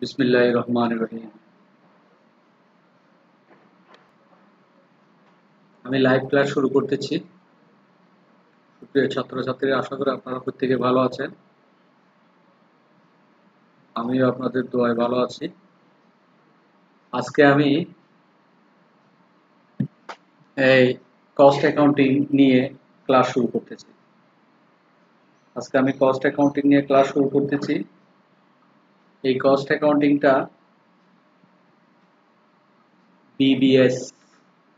বিসমিল্লাহির রহমানির রহিম। আমি লাইভ ক্লাস শুরু করতেছি। সুপ্রিয় ছাত্রছাত্রীরা, আশা করি আপনারা প্রত্যেকে ভালো আছেন। আমিও আপনাদের দোয়ায় ভালো আছি। আজকে আমি এই কস্ট অ্যাকাউন্টিং নিয়ে ক্লাস শুরু করতেছি। এই কস্ট অ্যাকাউন্টিংটা বিবিএস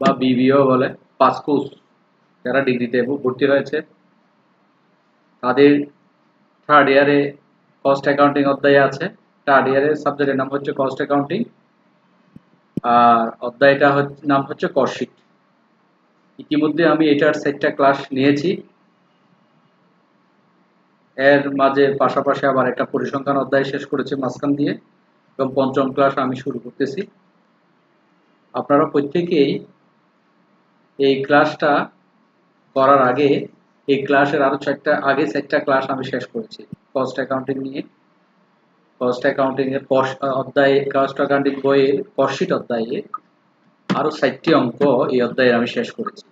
বা বিবিও বলে, পাসকোর্স যারা ডিগ্রিতে ভর্তি হয়েছে তাদের থার্ড ইয়ারে কস্ট অ্যাকাউন্টিং অধ্যায় আছে। থার্ড ইয়ারের সাবজেক্টের নাম হচ্ছে কস্ট অ্যাকাউন্টিং, আর অধ্যায়টা নাম হচ্ছে কস্টশিট। ইতিমধ্যে আমি এটার 4টা ক্লাস নিয়েছি। এর মাঝে পাশাপাশি আবার একটা পরিসংখ্যান অধ্যায় শেষ করেছি মাঝখান দিয়ে, এবং 5ম ক্লাস আমি শুরু করতেছি। আপনারা প্রত্যেকেই এই ক্লাসটা করার আগে, এই ক্লাসের আরো 4টা ক্লাস আমি শেষ করেছি কস্ট অ্যাকাউন্টিং নিয়ে। কস্ট অ্যাকাউন্টিং এর অধ্যায়ে, কস্ট অ্যাকাউন্টিং বইয়ের কস্টশিট অধ্যায়ে আরো 4টি অঙ্ক এই অধ্যায়ে আমি শেষ করেছি।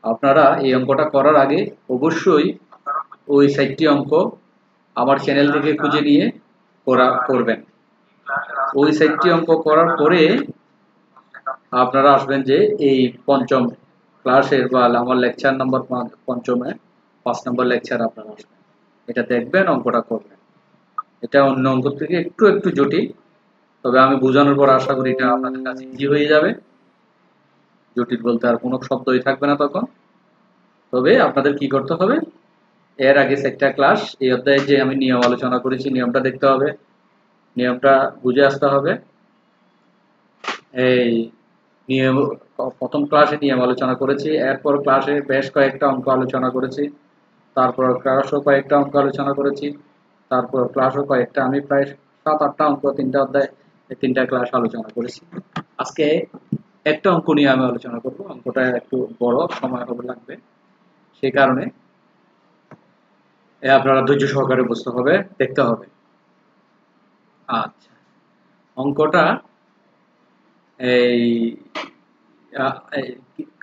আপনারা এই অঙ্কটা করার আগে অবশ্যই ওই 4টি অঙ্ক আমার চ্যানেল থেকে খুঁজে নিয়ে করবেন। ওই 4টি অঙ্ক করার পরে আপনারা আসবেন যে এই 5ম ক্লাসের বা আমার লেকচার নাম্বার 5মে 5 নম্বর লেকচার আপনারা আসবেন, এটা দেখবেন, অঙ্কটা করবেন। এটা অন্য অঙ্ক থেকে একটু একটু জটিল, তবে আমি বোঝানোর পর আশা করি এটা আপনাদের কাছে ইজি হয়ে যাবে। জটিল বলতে আর কোনো শব্দই থাকবে না তখন। তবে আপনাদের কি করতে হবে, এর আগে 4টা ক্লাস এই অধ্যায়ে যে আমি নিয়ম আলোচনা করেছি নিয়মটা দেখতে হবে, নিয়মটা বুঝে আসতে হবে। এই নিয়ম প্রথম ক্লাসে নিয়ম আলোচনা করেছি, এরপর ক্লাসে বেশ কয়েকটা অঙ্ক আলোচনা করেছি, তারপর ক্লাসও কয়েকটা অঙ্ক আলোচনা করেছি, তারপর ক্লাসও কয়েকটা, আমি প্রায় 7-8টা অঙ্ক 3টা অধ্যায় 3টা ক্লাস আলোচনা করেছি। আজকে একটা অঙ্ক নিয়ে আমি আলোচনা করব। অঙ্কটা একটু বড়, সময় হবে লাগবে, সেই কারণে আপনারা ধৈর্য সহকারে বুঝতে হবে, দেখতে হবে। আচ্ছা, অঙ্কটা এই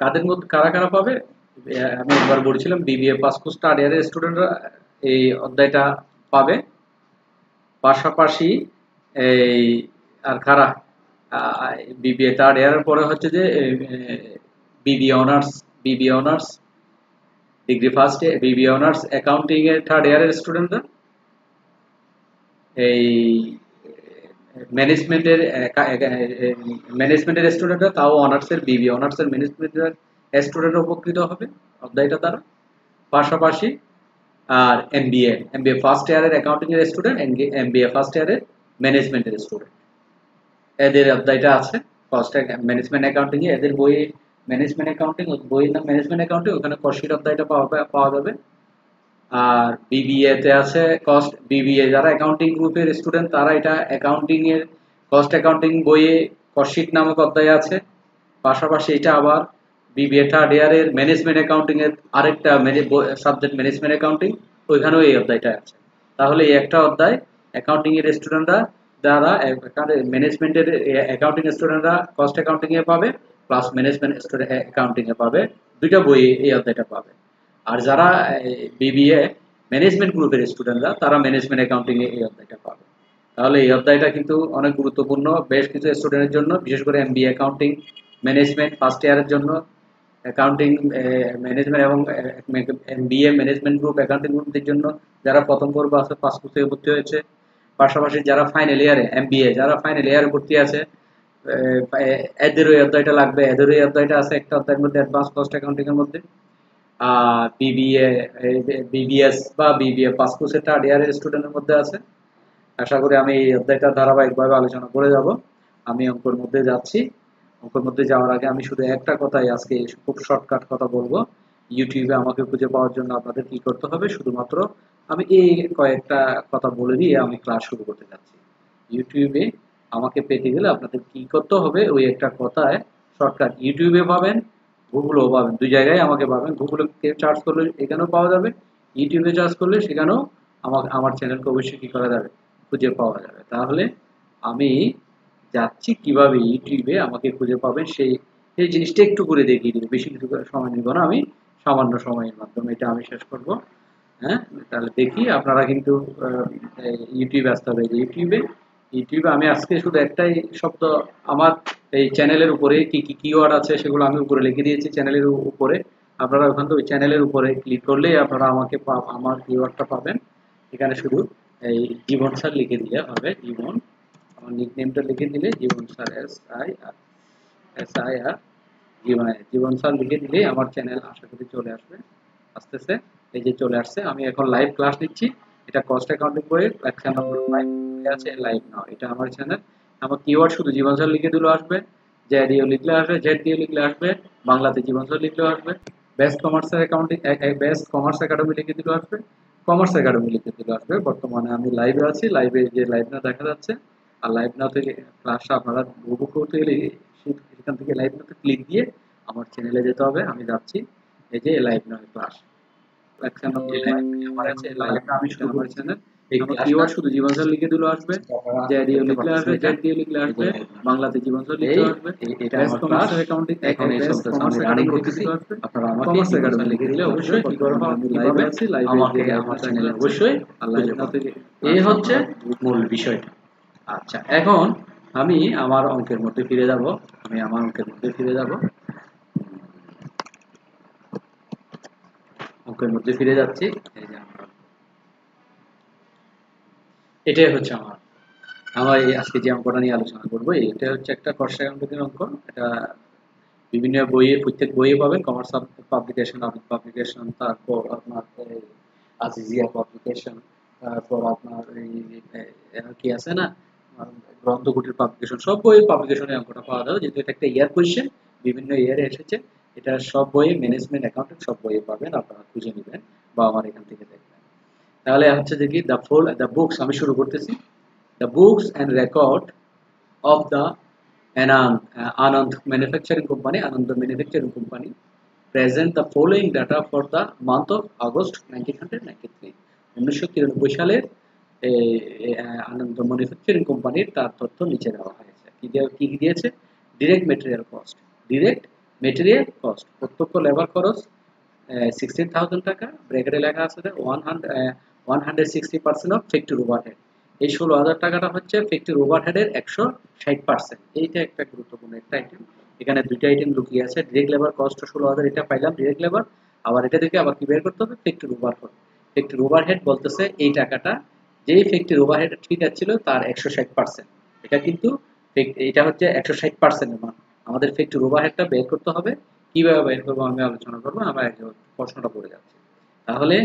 কাদের মধ্যে কারা কারা পাবে, আমি একবার বলছিলাম বিবিএ পাসকোর্স থার্ড ইয়ারের স্টুডেন্টরা এই অধ্যায়টা পাবে। পাশাপাশি এই আর কারা বিবিএ থার্ড ইয়ারের পরে হচ্ছে যে BBA honours degree first BBA honours accounting এর থার্ড ইয়ারের স্টুডেন্টরা, এই ম্যানেজমেন্টের স্টুডেন্টরা, তাও অনার্সের বিবিএ অনার্সের ম্যানেজমেন্টের স্টুডেন্টরা উপকৃত হবে অধ্যায়টা দ্বারা। পাশাপাশি আর এমবিএ ফার্স্ট ইয়ারের অ্যাকাউন্টিং এর স্টুডেন্ট, এমবিএ ফার্স্ট ইয়ারের ম্যানেজমেন্টের স্টুডেন্ট, এদের অধ্যায়টা আছে কস্ট ম্যানেজমেন্ট অ্যাকাউন্টিং এ। এদের বই ম্যানেজমেন্ট অ্যাকাউন্টিং, বইয়ের নাম ম্যানেজমেন্ট অ্যাকাউন্টিং, ওখানে কস্টশিট অধ্যায়টা পাওয়া যাবে। আর বিবিএ তে আছে বিবিএ যারা অ্যাকাউন্টিং গ্রুপের স্টুডেন্ট তারা এটা অ্যাকাউন্টিং এর কস্ট অ্যাকাউন্টিং বইয়ে কস্টশিট নামক অধ্যায় আছে। পাশাপাশি এটা আবার বিবিএ থার্ড ইয়ারের ম্যানেজমেন্ট অ্যাকাউন্টিং এর আরেকটা সাবজেক্ট ম্যানেজমেন্ট অ্যাকাউন্টিং, ওইখানেও এই অধ্যায়টা আছে। তাহলে এই একটা অধ্যায় অ্যাকাউন্টিং এর স্টুডেন্টরা যারা ম্যানেজমেন্টের অ্যাকাউন্টিং স্টুডেন্টরা কস্ট অ্যাকাউন্টিং এ পাবে, প্লাস ম্যানেজমেন্ট স্টুডেন্ট অ্যাকাউন্টিং এ পাবে, দুইটা বই এই অধ্যায়টা পাবে। আর যারা বিবিএ ম্যানেজমেন্ট গ্রুপের স্টুডেন্টরা তারা ম্যানেজমেন্ট অ্যাকাউন্টিং এ এই অধ্যায়টা পাবে। তাহলে এই অধ্যায়টা কিন্তু অনেক গুরুত্বপূর্ণ বেশ কিছু স্টুডেন্টের জন্য, বিশেষ করে এমবিএ অ্যাকাউন্টিং ম্যানেজমেন্ট ফার্স্ট ইয়ারের জন্য, অ্যাকাউন্টিং ম্যানেজমেন্ট এবং এমবিএ ম্যানেজমেন্ট গ্রুপ অ্যাকাউন্টিং গ্রুপদের জন্য যারা প্রথম পর্ব আছে পাস কোর্স থেকে ভর্তি হয়েছে। পাশাপাশি যারা ফাইনাল ইয়ারে এমবিএ যারা ফাইনাল ইয়ারে ভর্তি আছে, এদের ওই অধ্যায়টা লাগবে। এদের ওই অধ্যায়টা আছে একটা অধ্যায়ের মধ্যে, অ্যাডভান্স কস্ট অ্যাকাউন্টিং এর মধ্যে। আর বিবিএস বা বিবিএ পাস কোর্সের থার্ড ইয়ারের স্টুডেন্টের মধ্যে আছে। আশা করি আমি এই অধ্যায়টা ধারাবাহিকভাবে আলোচনা করে যাব। আমি অঙ্কের মধ্যে যাচ্ছি। অঙ্কের মধ্যে যাওয়ার আগে আমি শুধু একটা কথাই আজকে খুব শর্টকাট কথা বলবো। ইউটিউবে আমাকে খুঁজে পাওয়ার জন্য আপনাদের কি করতে হবে, শুধুমাত্র আমি এই কয়েকটা কথা বলে দিয়ে আমি ক্লাস শুরু করতে যাচ্ছি। ইউটিউবে আমাকে পেতে গেলে আপনাদের কি করতে হবে, ওই একটা কথায় শর্টকাট। ইউটিউবে পাবেন, গুগলেও পাবেন, দুই জায়গায় আমাকে পাবেন। গুগলে চার্জ করলে এখানেও পাওয়া যাবে, ইউটিউবে চার্জ করলে সেখানেও আমার চ্যানেলকে অবশ্যই কি করা যাবে, খুঁজে পাওয়া যাবে। তাহলে আমি যাচ্ছি কিভাবে ইউটিউবে আমাকে খুঁজে পাবেন সেই জিনিসটা একটু করে দেখিয়ে দিব। বেশি কিছু সময় নিব না, আমি সামান্য সময়ের মাধ্যমে এটা আমি শেষ করব। হ্যাঁ, তাহলে দেখি আপনারা কিন্তু ইউটিউবে আসতে হবে। ইউটিউবে আমি আজকে শুধু একটাই শব্দ আমার এই চ্যানেলের উপরে কি কি কিওয়ার্ড আছে সেগুলো আমি উপরে লিখে দিয়েছি চ্যানেলের উপরে। আপনারা ওখান থেকে ওই চ্যানেলের উপরে ক্লিক করলেই আপনারা আমাকে আমার কিওয়ার্ডটা পাবেন। এখানে শুধু এই জীবন স্যার লিখে দিলে হবে। জীবন, আমার নিকনেমটা লিখে দিলে জীবন স্যার, SIR জীবন স্যার লিখে দিলে আমার চ্যানেল আশা করি চলে আসবে। আসতেছে, এই যে চলে আসছে। আমি এখন লাইভ ক্লাস নিচ্ছি। এটা কস্ট অ্যাকাউন্টিং বইয়ের লেকচার নম্বর 5 আছে, লাইভ নাও। এটা আমার চ্যানেল। আমার কিওয়ার্ড শুধু জীবন স্যার লিখে দিলেও আসবে, জেডিও লিখলে আসবে, জেডিও লিখলে আসবে, বাংলাতে জীবন স্যার লিখলেও আসবে, best commerce accounting best commerce academy লিখে দিলেও আসবে, কমার্স একাডেমি লিখে দিলেও আসবে। বর্তমানে আমি লাইভে আছি, লাইভে যে লাইভ না দেখা যাচ্ছে, আর লাইভ নাও থেকে ক্লাসটা আপনারা উপভোগ করতে গেলে সেখান থেকে লাইভ নাওতে ক্লিক দিয়ে আমার চ্যানেলে যেতে হবে। আমি যাচ্ছি, এই যে লাইভ নাও ক্লাস আমার আছে, লাইভটা আমি শুরু করেছি না। এই কিওয়ার্ড শুধু জীবন স্যার লিখে দিলেও আসবে, জেডিও লিখলে আসবে, জেডিও লিখলে আসবে, বাংলাতে জীবন স্যার লিখলে আসবে। এটা আমার ক্লাস অ্যাকাউন্টিং এখন এই চলতেছে, আমি রানিং করতেছি। আপনারা আমাকে কমার্স একাডেমি লিখে দিলে অবশ্যই কি করব, আমি লাইভে আছি, লাইভে আমাকে আমার চ্যানেলে অবশ্যই আল্লাহ থেকে। এই হচ্ছে মূল বিষয়টা। আচ্ছা, এখন আমি আমার অঙ্কের মধ্যে ফিরে যাব। অঙ্কের মধ্যে ফিরে যাচ্ছি। এই যে এটাই হচ্ছে আমার আজকে যে অঙ্কটা নিয়ে আলোচনা করবো, এটা হচ্ছে একটা কস্ট অ্যাকাউন্টিং অঙ্ক। এটা বিভিন্ন বইয়ে, প্রত্যেক বইয়ে পাবেন। কমার্স পাবলিকেশন, আবিদ পাবলিকেশন, তারপর আপনার আজিজিয়া পাবলিকেশন, তারপর আপনার কি আছে না, গ্রন্থকুটির পাবলিকেশন, সব বইয়ের পাবলিকেশনে অঙ্কটা পাওয়া যাবে। যেহেতু এটা একটা ইয়ার কোয়েশ্চেন, বিভিন্ন ইয়ারে এসেছে, এটা সব বইয়ে, ম্যানেজমেন্ট অ্যাকাউন্টিং সব বইয়ে পাবেন। আপনারা খুঁজে নেবেন বা আমার এখান থেকে দেখবেন। তাহলে হচ্ছে যে কি দ্য বুকস, আমি শুরু করতেছি। The books and record of the Anand Manufacturing Company present the following data for the month of August 1993. 1993 সালের আনন্দ ম্যানুফ্যাকচারিং কোম্পানির তার তথ্য নিচে দেওয়া হয়েছে। কি দিয়েছে? ডিরেক্ট মেটেরিয়াল কস্ট, প্রত্যক্ষ লেবার খরচ 16,000 টাকা, ব্র্যাকেটে লেখা আছে 160% অফ ফ্যাক্টরি ওভারহেড। এই 16,000 টাকাটা হচ্ছে ফ্যাক্টরি ওভারহেডের 160%। এইটা একটা গুরুত্বপূর্ণ একটা আইটেম। এখানে দুইটা আইটেম লুকিয়ে আছে। ডিরেক্ট লেবার কস্ট 16,000, এটা পাইলাম ডিরেক্ট লেবার। আবার এটা থেকে আবার কি বের করতে হবে? Factory overhead. ফ্যাক্টরি ওভারহেড বলতেছে এই টাকাটা যেই ফ্যাক্টরি ওভারহেড ঠিক ছিল তার 160%। এটা কিন্তু এটা হচ্ছে 160% মান। আমাদের ফ্যাক্টরি ওভারহেডটা বের করতে হবে। কিভাবে বের করবো আমি আলোচনা করবো, আমরা প্রশ্নটা পড়ে যাচ্ছি। তাহলে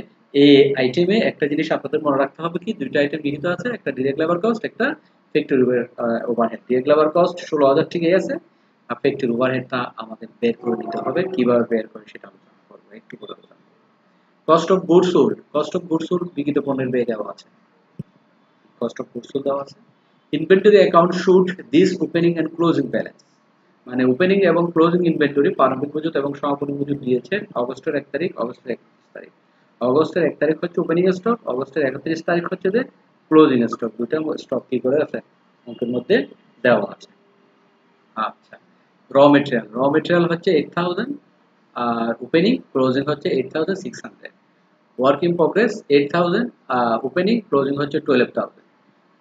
এই আইটেমে একটা জিনিস আপনাদের মনে রাখতে হবে, কি দুইটা আইটেম নিহিত আছে, একটা ডিরেক্ট লেবার কস্ট, একটা factory overhead. Direct labour cost 16,000 ঠিকই আছে, আর ফ্যাক্টরি ওভারহেডটা আমাদের বের করে নিতে হবে। কিভাবে বের করে সেটা আলোচনা করবো একটু করে। কস্ট অফ গুডস সোল্ড বিক্রিত পণ্যের ব্যয় দেওয়া আছে। কস্ট অফ গুডস সোল্ড দেওয়া আছে। Inventory account should this opening and closing balance, মানে ওপেনিং এবং ক্লোজিং ইনভেন্টরি, প্রারম্ভিক মজুত এবং সমাপনী মজুত দিয়েছে অগস্টের 1 তারিখ, অগস্টের 31 তারিখ। অগস্টের 1 তারিখ হচ্ছে ওপেনিং স্টক, অগস্টের 31 তারিখ হচ্ছে যে ক্লোজিং স্টক। দুটো স্টক কি করে আছে অঙ্কের মধ্যে দেওয়া আছে। আচ্ছা, র মেটেরিয়াল হচ্ছে 8,000, আর ওপেনিং ক্লোজিং হচ্ছে 8,600। Work in progress 8,000, opening closing হচ্ছে 12,000।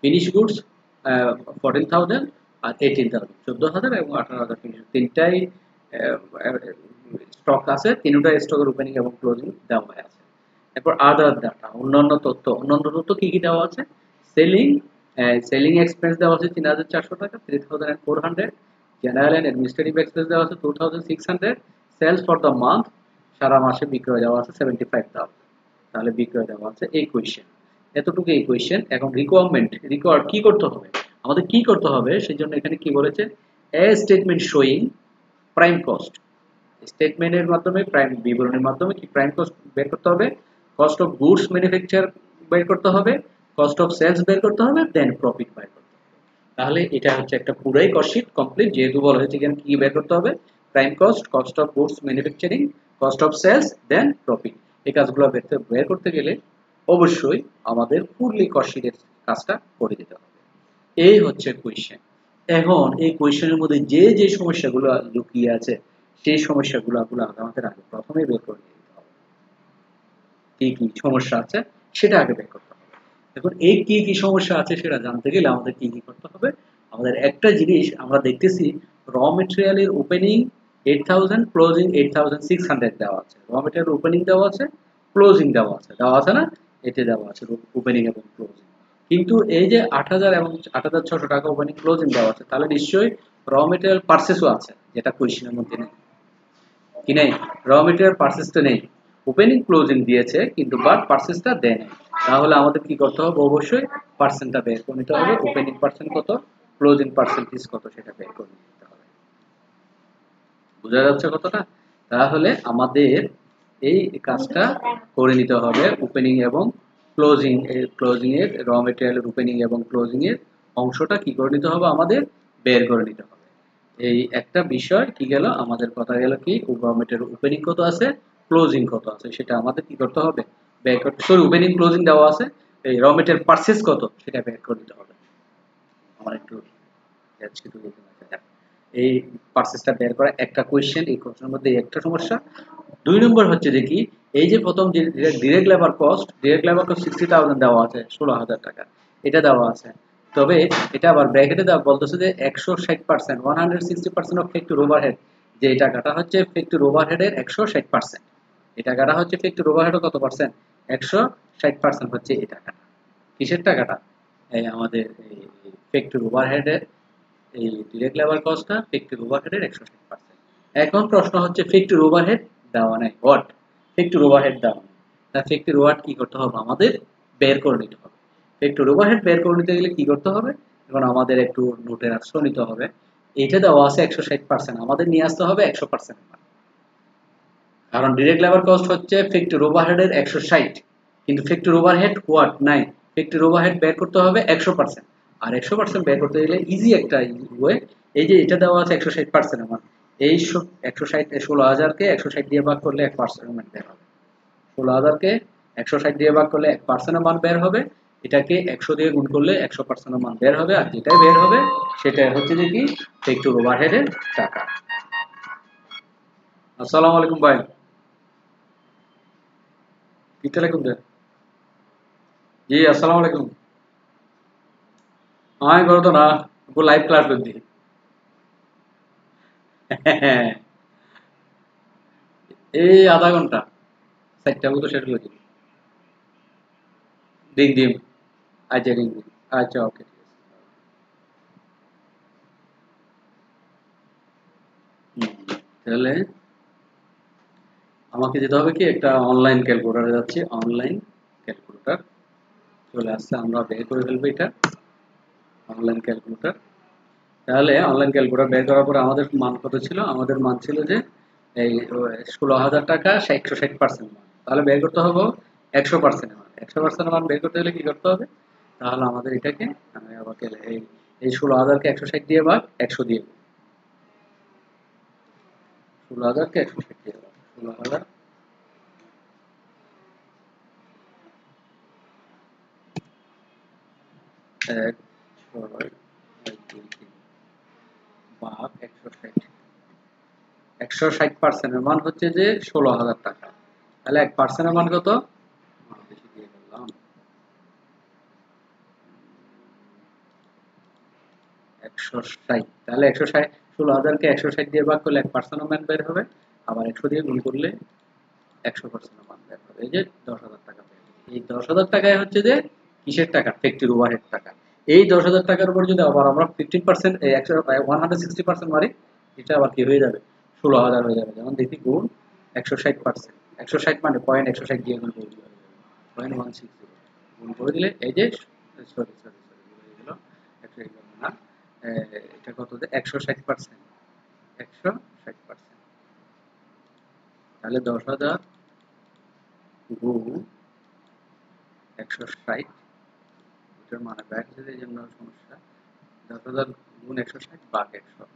ফিনিশ গুডস 14,000 আর 18,000, 14,000 এবং 18,000 ফিনিশ। তিনটাই স্টক আছে, তিনটা স্টকের ওপেনিং এবং ক্লোজিং দেওয়া আছে। এরপর আদার ডাটা, অন্যান্য তথ্য কি কি দেওয়া আছে? সেলিং এক্সপেন্স দেওয়া আছে 3,400 টাকা, 3,400। জেনারেল এন্ড অ্যাডমিনিস্ট্রেটিভ এক্সপেন্স দেওয়া আছে 2,600। সেলস ফর দ্য মান্থ, সারা মাসে বিক্রয় দেওয়া আছে 75,000। তাহলে বিক্রয় দেওয়া আছে এই কোয়েশ্চেন, এতটুকু এই কোয়েশ্চেন। এখন রিকোয়ার্ড কি করতে হবে, আমাদের কি করতে হবে সেই জন্য এখানে কি বলেছে? এ স্টেটমেন্ট শোয়িং প্রাইম কস্ট, স্টেটমেন্টের মাধ্যমে, প্রাইম বিবরণের মাধ্যমে কি প্রাইম কস্ট বের করতে হবে, কস্ট অফ গুডস ম্যানুফ্যাকচার বের করতে হবে, কস্ট অফ সেলস বের করতে হবে, দেন প্রফিট বের করতে হবে। তাহলে এটা হচ্ছে একটা পুরাই কস্ট শীট কমপ্লিট। যেহেতু বলা হয়েছে এখানে কি বের করতে হবে, prime cost, cost of goods manufacturing, cost of sales, then profit. এই কাজগুলো বের করতে গেলে অবশ্যই আমাদের ফুললি কস্ট শীটের কাজটা করে দিতে হবে। এই হচ্ছে কোয়েশ্চেন। এখন এই কোয়েশ্চেনের মধ্যে যে যে সমস্যাগুলো লুকিয়ে আছে সেই সমস্যাগুলো আমাদের আগে প্রথমে বের করে নিতে হবে। কি কি সমস্যা আছে সেটা আগে বের করতে হবে। এখন এই কি কি সমস্যা আছে সেটা জানতে গেলে আমাদের কি কি করতে হবে? আমাদের একটা জিনিস আমরা দেখতেছি র মেটেরিয়ালের ওপেনিং 8000 ক্লোজিং 8600 দেওয়া আছে। র মেটেরিয়াল ওপেনিং দেওয়া আছে, ক্লোজিং দেওয়া আছে না? এতে দেওয়া আছে ওপেনিং এবং ক্লোজিং। কিন্তু এই যে 8000 এবং 8600 টাকা ওপেনিং ক্লোজিং দেওয়া আছে, তাহলে নিশ্চয়ই র মেটেরিয়াল পারচেজও আছে, যেটা কোয়েশ্চেনের মধ্যে নেই। কি নেই? র মেটেরিয়াল পারচেজটা নেই। ওপেনিং ক্লোজিং দিয়েছে কিন্তু বাট পারচেজটা দেয় নাই। তাহলে আমাদের কি করতে হবে? অবশ্যই পার্সেন্টটা বের করে নিতে হবে। ওপেনিং পার্সেন্ট কত, ক্লোজিং পার্সেন্টেজ কত সেটা বের করে নিতে হবে। বোঝা যাচ্ছে কতটা? তাহলে আমাদের এই কাজটা করে নিতে হবে। ওপেনিং এবং ক্লোজিং এর র মেটেরিয়ালের ওপেনিং এবং ক্লোজিং এর অংশটা কি করে নিতে হবে? আমাদের বের করে নিতে হবে। এই একটা বিষয় কি গেল, আমাদের কথা গেল কি র মেটেরিয়াল ওপেনিং কত আছে, ক্লোজিং কত আছে সেটা আমাদের কি করতে হবে? বের করতে। সরি, ওপেনিং ক্লোজিং দেওয়া আছে, এই র মেটেরিয়াল পারচেজ কত সেটা বের করে নিতে হবে। আমার একটু এই পারচেজটা বের করা একটা কোয়েশ্চেন, এই কোয়েশ্চেনের মধ্যে একটা সমস্যা। 2 নম্বর হচ্ছে যে কি, এই যে প্রথম যে ডিরেক্ট লেবার কস্ট 60,000 দেওয়া আছে, 16,000 টাকা এটা দেওয়া আছে। তবে এটা আবার ব্র্যাকেটে দেওয়া বলতেছে যে 160%, 160% অফ ফ্যাক্টরি ওভারহেড, যে এই টাকাটা হচ্ছে ফ্যাক্টরি ওভারহেডের 160%। এই টাকাটা হচ্ছে ফ্যাক্টরি ওভারহেডের কত পার্সেন্ট? 160% হচ্ছে এই টাকাটা। কিসের টাকাটা? এই আমাদের এই ফ্যাক্টরি ওভারহেডের, এই ডিরেক্ট লেবার কস্টটা ফ্যাক্টরি ওভারহেডের 160%। এখন প্রশ্ন হচ্ছে ফ্যাক্টরি ওভারহেড দেওয়া নাই, হোয়াট? ফ্যাক্টরি ওভারহেড দেওয়া নেই, তা ফ্যাক্টরি ওভারহেড কি করতে হবে? আমাদের বের করে নিতে হবে। ফ্যাক্টরি ওভারহেড বের করে নিতে গেলে কি করতে হবে? এখন আমাদের একটু নোটের আশ্রয় নিতে হবে। এটা দেওয়া আছে 160%, আমাদের নিয়ে আসতে হবে 100%। কারণ ডিরেক্ট লেবার কস্ট হচ্ছে ফ্যাক্টরি ওভারহেডের 160, কিন্তু ফ্যাক্টরি ওভারহেড হোয়াট নাই, ফ্যাক্টরি ওভারহেড বের করতে হবে 100%। আর 100% বের করতে গেলে ইজি একটা ওয়ে, এই যে এটা দেওয়া আছে 160% আমার, এই 160 16,000 কে 160 দিয়ে ভাগ করলে 1% মান বের হবে। 16,000 কে 160 দিয়ে ভাগ করলে 1% মান বের হবে। এটাকে 100 দিয়ে গুণ করলে 100% মান বের হবে। আর যেটাই বের হবে সেটা হচ্ছে যে কি ফ্যাক্টরি ওভারহেডের টাকা। আসসালামু আলাইকুম ভাই, কিতা লাগুন দে? জি আসসালামু আলাইকুম। আমি করতো না, वो लाइव क्लास করছি। এই আধা ঘন্টা, 4টা মতো শেষ হলো। রিং দিম, আচ্ছা রিং দিম, আচ্ছা ওকে। তাহলে আমাকে যেতে হবে কি, একটা অনলাইন ক্যালকুলেটরে যাচ্ছি। অনলাইন ক্যালকুলেটর চলে আসছে, আমরা বের করে ফেলবো এটা। অনলাইন ক্যালকুলেটর, তাহলে অনলাইন ক্যালকুলেটর বের করার পরে আমাদের মান কত ছিল? আমাদের মান ছিল যে এই 16,000 টাকা 160% মান। তাহলে বের করতে হবে 100% মান। 100% মান বের করতে হলে কি করতে হবে? তাহলে আমাদের এটাকে আমি আমাকে এই 16,000-কে 160 দিয়ে ভাগ 100 দিয়ে, 16,000-কে 160 দিয়ে ভাগ 16,000 1 6 2 3 ভাগ 160। 160% এর মান হচ্ছে যে 16,000 টাকা। তাহলে 1% এর মান কত? বেশি দিয়ে ফেললাম, 160। তাহলে 160, 16,000-কে 160 দিয়ে ভাগ করলে 1% মান বের হবে। আবার 100 দিয়ে গুণ করলে 100% মান বের হবে। এই যে 10,000 টাকা বের হবে। এই 10,000 টাকায় হচ্ছে যে কিসের টাকা? ফ্যাক্টরি ওভারহেড টাকা। এই 10,000 টাকার উপর যদি আবার আমরা 15% 160% মারি, এটা আবার কি হয়ে যাবে? 16,000 হয়ে যাবে। যেমন দেখি গুণ 160%, 160 মানে 0.160 দিয়ে গুণ করে দিলে হয়ে যাবে 0.160 গুণ করে দিলে এই যে, সরি সরি সরি হয়ে গেল 160 না, এটা কত? 160%, 160%। তাহলে 10,000 গুণ 160, এটার মানে ব্যাক যেতে এই জন্য সমস্যা। 10,000 গুণ 160 ভাগ 100,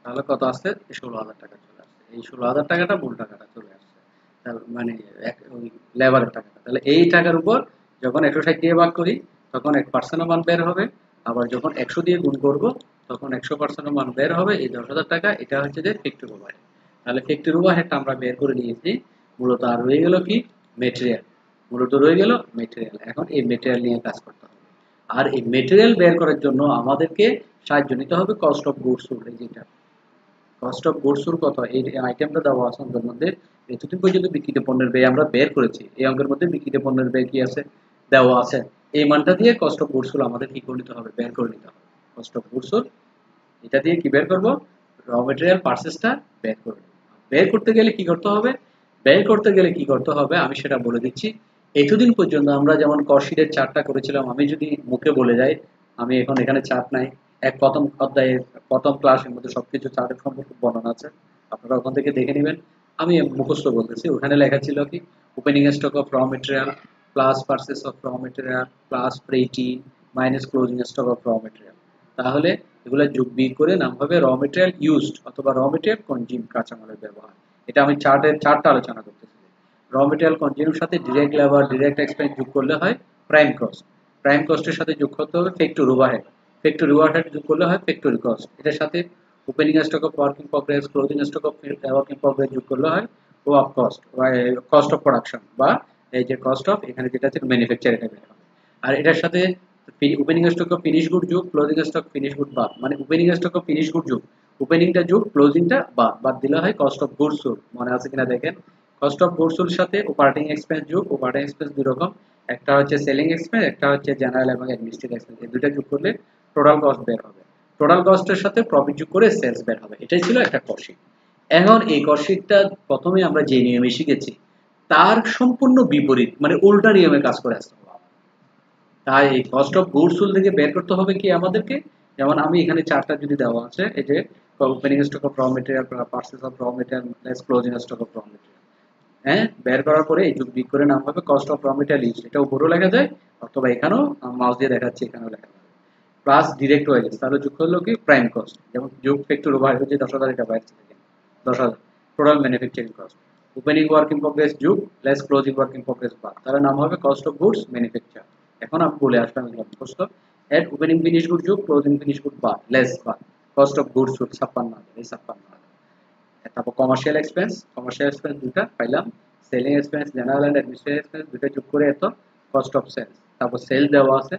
তাহলে কত আসছে? 16,000 টাকা চলে আসছে। এই 16,000 টাকাটা মূল টাকাটা চলে আসছে, তার মানে ওই লেবারের টাকাটা। তাহলে এই টাকার উপর যখন 160 দিয়ে ভাগ করি তখন 1% মান বের হবে, আবার যখন 100 দিয়ে গুণ করব তখন 100% মান বের হবে। এই 10,000 টাকা এটা হচ্ছে যে ফ্যাক্টরি ওভারহেড। তাহলে ফ্যাক্টরি ওভারহেডটা আমরা বের করে নিয়েছি। মূলত আর রয়ে গেল কি মেটেরিয়াল, মূলত রয়ে গেল মেটেরিয়াল। এখন এই মেটেরিয়াল নিয়ে কাজ করতে হবে। আর এই মেটেরিয়াল বের করার জন্য আমাদেরকে সাহায্য নিতে হবে কস্ট অফ গুডস সোল্ড। যেটা কস্ট অফ গুডস সোল্ড কত, এই আইটেমটা দেওয়া আছে অঙ্কের মধ্যে। এতদিন পর্যন্ত বিক্রিত পণ্যের ব্যয় আমরা বের করেছি, এই অঙ্কের মধ্যে বিক্রিত পণ্যের ব্যয় কি আছে দেওয়া আছে। এই মানটা দিয়ে কস্ট অফ গুডস সোল্ড আমাদের কি করে নিতে হবে, বের করে নিতে হবে। কস্ট অফ গুডস সোল্ড এটা দিয়ে কি বের করব, র মেটেরিয়াল পারচেজটা বের করব। বের করতে গেলে কি করতে হবে, বের করতে গেলে কি করতে হবে আমি সেটা বলে দিচ্ছি। এতদিন পর্যন্ত আমরা যেমন কস্টশিটের চার্টটা করেছিলাম, আমি যদি মুখে বলে যাই, আমি এখন এখানে চার্ট নাই, এক প্রথম অধ্যায়ে প্রথম ক্লাসের মধ্যে সবকিছু চার্টের সম্পর্কে বর্ণনা আছে, আপনারা ওখান থেকে দেখে নেবেন। আমি মুখস্থ বলতেছি, ওখানে লেখা ছিল কি opening stock of raw material plus purchase of raw material plus freighting minus closing stock of raw material. তাহলে এগুলো যোগ বিয়োগ করে নাম হবে র মেটেরিয়াল ইউজড অথবা র মেটেরিয়াল কনজিউম, কাঁচামালের ব্যবহার। এটা আমি চার্টটা আলোচনা করতেছি। র মেটেরিয়াল কনজিউমের সাথে ডিরেক্ট লেবার ডিরেক্ট এক্সপেন্স যোগ করলে হয় প্রাইম কস্ট, প্রাইম কস্টের সাথে যোগ করতে হবে ফ্যাক্টরি ওভারহেড, ফ্যাক্টরি ওভারহেড যোগ করলে হয় ফ্যাক্টরি কস্ট। এটার সাথে opening stock of work in progress closing stock of work in progress যোগ করলে হয় ওয়ার্ক কস্ট বা কস্ট অফ প্রোডাকশন, বা এই যে কস্ট অফ এখানে যেটা আছে ম্যানুফ্যাকচারিং এর। আর এটার সাথে opening stock of finish good যোগ ক্লোজিং স্টক ফিনিশ গুড বাদ, মানে opening stock of finish good যোগ ওপেনিংটা যোগ ক্লোজিংটা বাদ, বাদ দিলে হয় কস্ট অফ গুডস সোল্ড। মনে আছে কিনা দেখেন, কস্ট অফ গুডস সোল্ড সাথে অপারেটিং এক্সপেন্স যোগ, অপারেটিং এক্সপেন্স দুই রকম, একটা হচ্ছে সেলিং এক্সপেন্স, একটা হচ্ছে জেনারেল এবং অ্যাডমিনিস্ট্রেটিভ এক্সপেন্স। এই দুইটা যোগ করলে টোটাল কস্ট বের হবে, টোটাল কস্টের সাথে প্রফিট যোগ করে সেলস বের হবে। এটাই ছিল একটা কস্ট শীট। এখন এই কস্ট শীটটা প্রথমে আমরা যে নিয়মে শিখেছি তার সম্পূর্ণ বিপরীত, মানে উল্টা নিয়মে কাজ করে আসতে হবে। তাই এই কস্ট অফ গুডস সোল্ড থেকে বের করতে হবে কি আমাদেরকে, যেমন আমি এখানে চারটা যদি দেওয়া আছে, এই যে opening stock of raw material purchase of raw material less closing stock of raw material, হ্যাঁ বের করার পরে এই যোগ বিয়োগ করে নাম হবে cost of raw material use. এটা উপরেও লেখা যায় অথবা এখানেও মাউস দিয়ে দেখাচ্ছি এখানেও লেখা যায়। প্লাস ডিরেক্ট ওয়েজেস, তাহলে যোগ করলো কি প্রাইম কস্ট, যেমন যোগ ফ্যাক্টরি ওভারহেড হচ্ছে 10,000, এটা বাইরে থেকে 10,000 total manufacturing cost, opening work in progress যোগ less closing work in progress বাদ, তাহলে নাম হবে কস্ট অফ গুডস ম্যানুফ্যাকচার। এখন আমি বলে আসলাম cost of at opening finish good যোগ ক্লোজিং ফিনিশ গুড বাদ লেস বাদ কস্ট অফ গুডস সোল্ড 56,000, এই 56,000। তারপর কমার্শিয়াল এক্সপেন্স, কমার্শিয়াল এক্সপেন্স দুটো পাইলাম, selling expense general and administrative expense দুটো যোগ করে এত কস্ট অফ সেলস। তারপর সেল দেওয়া আছে,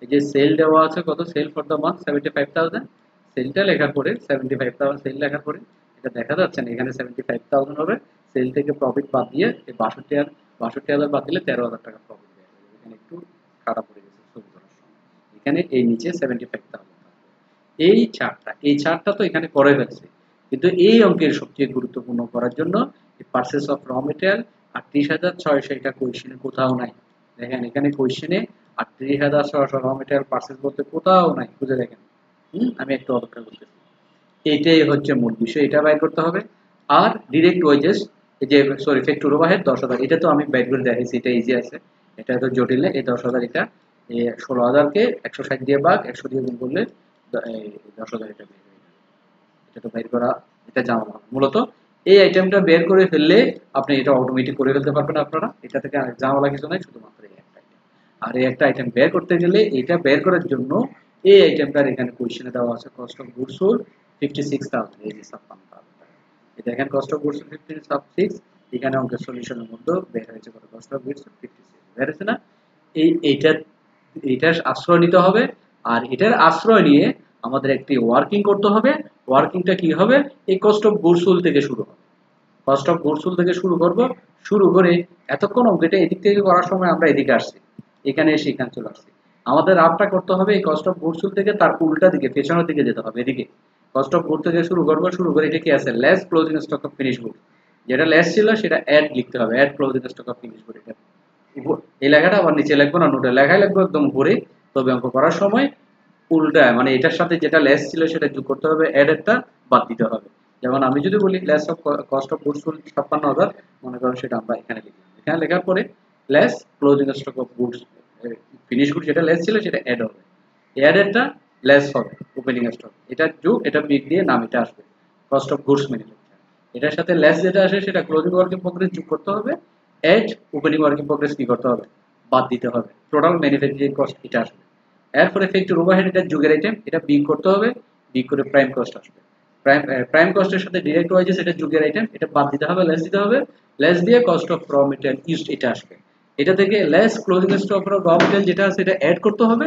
এই যে সেল দেওয়া আছে কত, সেল ফর দ্য মান্থ 75,000, সেলটা লেখার পরে 75,000 সেল লেখার পরে এটা দেখা যাচ্ছে না, এখানে 75,000 হবে, সেল থেকে প্রফিট বাদ দিয়ে এই 62,000 বাদ দিলে 13,000 টাকা প্রফিট বের হবে। এখানে একটু খারাপ পড়ে গেছে ছবি করার সময়, এখানে এই নিচে 75,000। এই চার্টটা তো এখানে করে ফেলছে, কিন্তু এই অঙ্কের সবচেয়ে গুরুত্বপূর্ণ করার জন্য পারচেজ অফ র মেটেরিয়াল 38,600 এটা কোয়েশ্চেনে কোথাও নাই। দেখেন এখানে কোয়েশ্চেনে 38,600 র মেটেরিয়াল পারচেজ বলতে কোথাও নাই, খুঁজে দেখেন। আমি একটু অপেক্ষা করতেছি। এটাই হচ্ছে মূল বিষয়, এটা বাইর করতে হবে। আর ডিরেক্ট ওয়েজেস, এই যে সরি ফ্যাক্টরি ওভারহেড 10,000, এটা তো আমি বাইর করে দেখাইছি, এটা ইজি আছে, এটা তো জটিল না। এই 10,000 এটা 16,000 কে 160 দিয়ে ভাগ 100 দিয়ে গুণ করলে 10,000 এটা বের হয়ে যাবে। এটা তো বের করা, এটা জানা মূলত এই আইটেমটা বের করে ফেললে আপনি এটা অটোমেটিক করে ফেলতে পারবেন আপনারা, এটা থেকে জানালা কিছু নাই, শুধুমাত্র এই একটা আইটেম। আর এই একটা আইটেম বের করতে গেলে এটা বের করার জন্য এই আইটেমটার এখানে কোয়েশ্চেনে দেওয়া আছে কস্ট অফ গুডস সোল্ড 56,000, এই যে 56,000 টাকা। এটা এখানে কস্ট অফ গুডস 56, এখানে অঙ্কের সলিউশনের মধ্যে বের হয়েছে কত, কস্ট অফ গুডস 56 বের হয়েছে না। এইটার আশ্রয় নিতে হবে, আর এটার আশ্রয় নিয়ে আমাদের একটি ওয়ার্কিং করতে হবে। ওয়ার্কিংটা কি হবে, এই কস্ট অফ গুডস সোল্ড থেকে শুরু হবে, কস্ট অফ গুডস সোল্ড থেকে শুরু করব, শুরু করে এতক্ষণ অঙ্কটা এদিক থেকে করার সময় আমরা এদিকে আসছি, এখানে এসে এখানে চলে আসছি। আমাদের রাফটা করতে হবে এই কস্ট অফ গুডস সোল্ড থেকে তার উল্টা দিকে পেছনের দিকে যেতে হবে, এদিকে কস্ট অফ গুড থেকে শুরু করব, শুরু করে এটা কি আছে less closing stock of finish good, যেটা লেস ছিল সেটা অ্যাড লিখতে হবে, add closing stock of finish good. এটা এই লেখাটা আবার নিচে লিখবো না, নোটে লেখাই লিখবো একদম উপরে। তবে অঙ্ক করার সময় উল্টা, মানে এটার সাথে যেটা লেস ছিল সেটা যোগ করতে হবে, অ্যাড একটা বাদ দিতে হবে। যেমন আমি যদি বলি less of cost of goods sold 56,000, মনে করেন সেটা আমরা এখানে লিখলাম, এখানে লেখার পরে less closing stock of goods finish good, যেটা লেস ছিল সেটা অ্যাড হবে, অ্যাডেডটা লেস হবে ওপেনিং স্টক, এটা যোগ এটা বিগ দিয়ে নাম এটা আসবে কস্ট অফ গুডস ম্যানুফ্যাকচার। এটার সাথে লেস যেটা আসে সেটা ক্লোজিং ওয়ার্ক ইন প্রগ্রেস যোগ করতে হবে, add opening work in progress কি করতে হবে বাদ দিতে হবে, টোটাল ম্যানুফ্যাকচারিং কস্ট এটা আসবে। এরপরে ফ্যাক্টরি ওভারহেড, এটা যুগের আইটেম, এটা বিগ করতে হবে, বিগ করে প্রাইম কস্ট আসবে। প্রাইম কস্টের সাথে ডিরেক্ট ওয়াইজেস, এটা যুগের আইটেম, এটা বাদ দিতে হবে, লেস দিতে হবে, লেস দিয়ে cost of raw material used এটা আসবে। এটা থেকে less closing stock of raw material যেটা আছে এটা অ্যাড করতে হবে।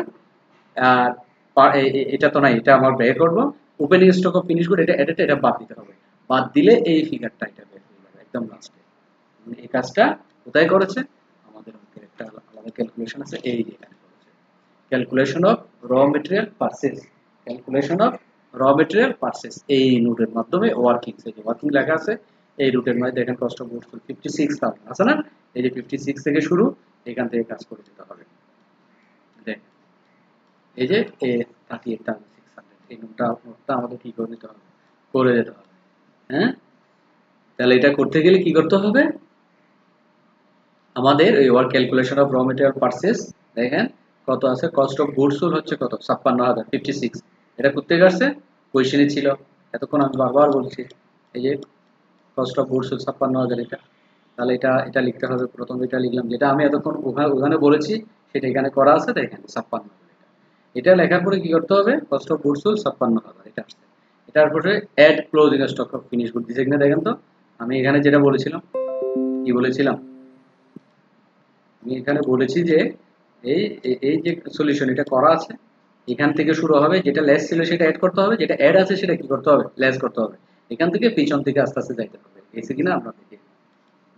আর এটা তো নাই, এটা আমার বের করব। Opening stock of finish good, এটা এডেড, এটা বাদ দিতে হবে। বাদ দিলে এই ফিগারটা এটা বের হয়ে যাবে একদম লাস্টে। এই কাজটা কোথায় করেছে, আমাদের অঙ্কের একটা আলাদা ক্যালকুলেশন আছে, এই এখানে করেছে। Calculation of raw material purchase, calculation of raw material purchase, এই নোটের মাধ্যমে ওয়ার্কিং, এই যে ওয়ার্কিং লেখা আছে এই রুটের মধ্যে দেখেন কস্ট অফ গুডস 56,000 আছে না, এই যে 56 থেকে শুরু, এখান থেকে কাজ করে দিতে হবে। দেখেন এই যে 38,600, এই নোটটা আমাদের কি করে দিতে হবে, করে দিতে হবে। হ্যাঁ, তাহলে এটা করতে গেলে কি করতে হবে, আমাদের এই work calculation of raw material purchase, দেখেন কত আছে, কস্ট অফ গুডস সোল্ড হচ্ছে কত 56,000, 56, এটা করতে গেছে কোয়েশ্চেনে ছিল, এতক্ষণ আমি বারবার বলছি, এই যে কস্ট অফ গুডস সোল্ড 56,000 এটা, তাহলে এটা এটা লিখতে হবে, প্রথম এটা লিখলাম যেটা আমি এতক্ষণ ওখানে বলেছি সেটা এখানে করা আছে, দেখেন 56,000, এটা লেখার পরে কি করতে হবে, কস্ট অফ গুডস সোল্ড 56,000 এটা আসছে। এটার পরে add closing stock of finish good দিছে কিনা দেখেন তো, আমি এখানে যেটা বলেছিলাম, কি বলেছিলাম, আমি এখানে বলেছি যে এই এই যে সলিউশন এটা করা আছে, এখান থেকে শুরু হবে, যেটা লেস ছিল সেটা অ্যাড করতে হবে, যেটা অ্যাড আছে সেটা কি করতে হবে, লেস করতে হবে, এখান থেকে পিছন থেকে আস্তে আস্তে যাইতে হবে, এসে কিনা আমরা দেখি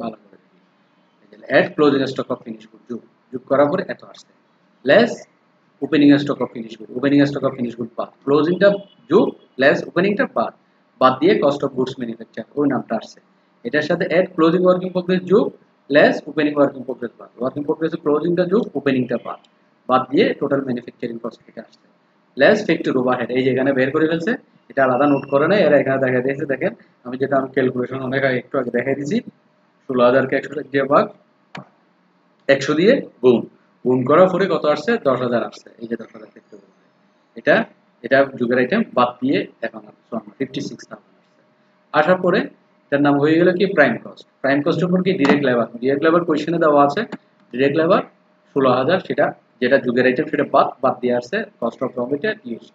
ভালো করে দেখি, add closing stock of finish good যোগ, যোগ করার পরে এত আসছে, less opening stock of finish good, opening stock of finish good বাদ, ক্লোজিংটা যোগ, লেস ওপেনিংটা বাদ, বাদ দিয়ে কস্ট অফ গুডস ম্যানুফ্যাকচার ওই নামটা আসছে। এটার সাথে অ্যাড ক্লোজিং ওয়ার্কিং প্রোগ্রেস যোগ, লেস ওপেনিং ওয়ার্কিং প্রোগ্রেস বাদ, ওয়ার্কিং প্রোগ্রেসে ক্লোজিংটা যোগ, ওপেনিংটা বাদ, বাদ দিয়ে টোটাল ম্যানুফ্যাকচারিং কস্ট থেকে আসছে। লেস ফ্যাক্টরি ওভারহেড, এই যে এখানে বের করে ফেলছে, এটা আলাদা নোট করে নেয়, এরা এখানে দেখা দিয়েছে, দেখেন আমি যেটা আমি ক্যালকুলেশন অনেক একটু আগে দেখাই দিয়েছি, 16,000কে 100 দিয়ে ভাগ 100 দিয়ে গুণ, গুণ করার পরে কত আসছে, 10,000 আসছে, এই যে 10,000 ফ্যাক্টরি, এটা এটা যুগের আইটেম বাদ দিয়ে এখন 56,000 আসছে। আসার পরে এটার নাম হয়ে গেল কি প্রাইম কস্ট, প্রাইম কস্টের উপর কি ডিরেক্ট লেবার, ডিরেক্ট লেবার কোয়েশ্চেনে দেওয়া আছে, ডিরেক্ট লেবার 16,000, সেটা যেটা যুগের আইটেম সেটা বাদ, বাদ দিয়ে আসছে cost of raw material use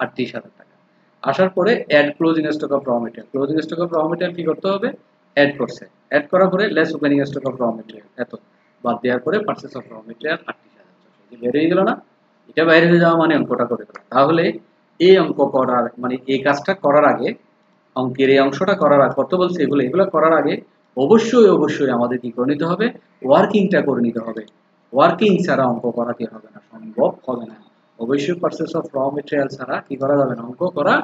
38,000 টাকা। আসার পরে add closing stock of raw material, closing stock of raw material কি করতে হবে, অ্যাড করছে, অ্যাড করার পরে less opening stock of raw material এত, বাদ দেওয়ার পরে পারচেজ অফ র মেটেরিয়াল 38,000, বের হয়ে গেল না, এটা বাইরে হয়ে যাওয়া মানে অঙ্কটা করে দেওয়া। তাহলে এই অঙ্ক করার মানে এই কাজটা করার আগে, অঙ্কের এই অংশটা করার আগে কত বলছে, এগুলো এগুলো করার আগে অবশ্যই অবশ্যই আমাদের কি করে নিতে হবে, ওয়ার্কিংটা করে নিতে হবে। ওয়ার্কিং ছাড়া অঙ্ক করা কি হবে না, সম্ভব হবে না। অবশ্যই পারচেজ অফ র মেটেরিয়াল ছাড়া কি করা যাবে না, অঙ্ক করা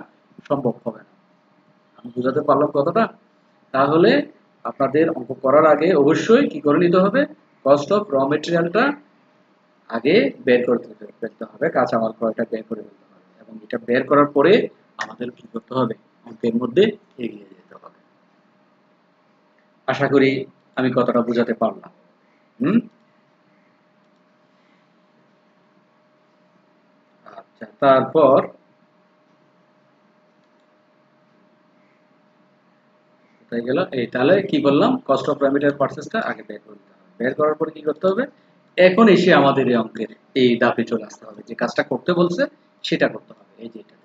সম্ভব হবে না। আমি বুঝাতে পারলাম কতটা? তাহলে আপনাদের অঙ্ক করার আগে অবশ্যই কি করে নিতে হবে, কস্ট অফ র মেটেরিয়ালটা আগে বের করতে হবে, কাঁচামাল ক্রয়টা বের করে ফেলতে হবে, এবং এটা বের করার পরে আমাদের কি করতে হবে, অঙ্কের মধ্যে এগিয়ে যেতে হবে। আশা করি আমি কতটা বোঝাতে পারলাম। আচ্ছা, তারপর কোথায় গেল, এই তাহলে কি করলাম, কস্ট অফ র মেটেরিয়াল পারচেজটা আগে বের করতে হবে, বের করার পরে কি করতে হবে, এখন এসে আমাদের এই অঙ্কের এই ধাপে চলে আসতে হবে, যে কাজটা করতে বলছে সেটা করতে হবে। এই যে এটা,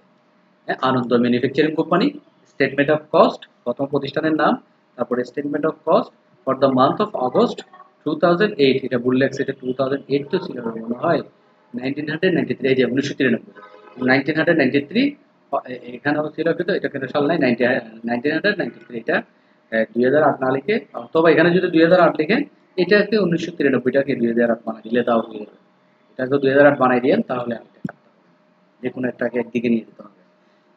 Anand manufacturing company, statement of cost, প্রথম প্রতিষ্ঠানের নাম, তারপরে statement of cost for the month of August 2008, এটা ভুল লেখছে, এটা 2008 তো ছিল মনে হয়, 1993, এই যে 1993, এখানেও ছিল কিন্তু এটা কিন্তু সাল নাই, 1993, এটা 2008 না লিখে, অথবা এখানে যদি 2008 লিখে, এটাকে 1993টাকে 2008 বানাই দিলে তাও হয়ে যাবে, এটাকে 2008 বানাই দিয়েন, তাহলে আমি যে কোনো একটাকে একদিকে নিয়ে যেতে হবে।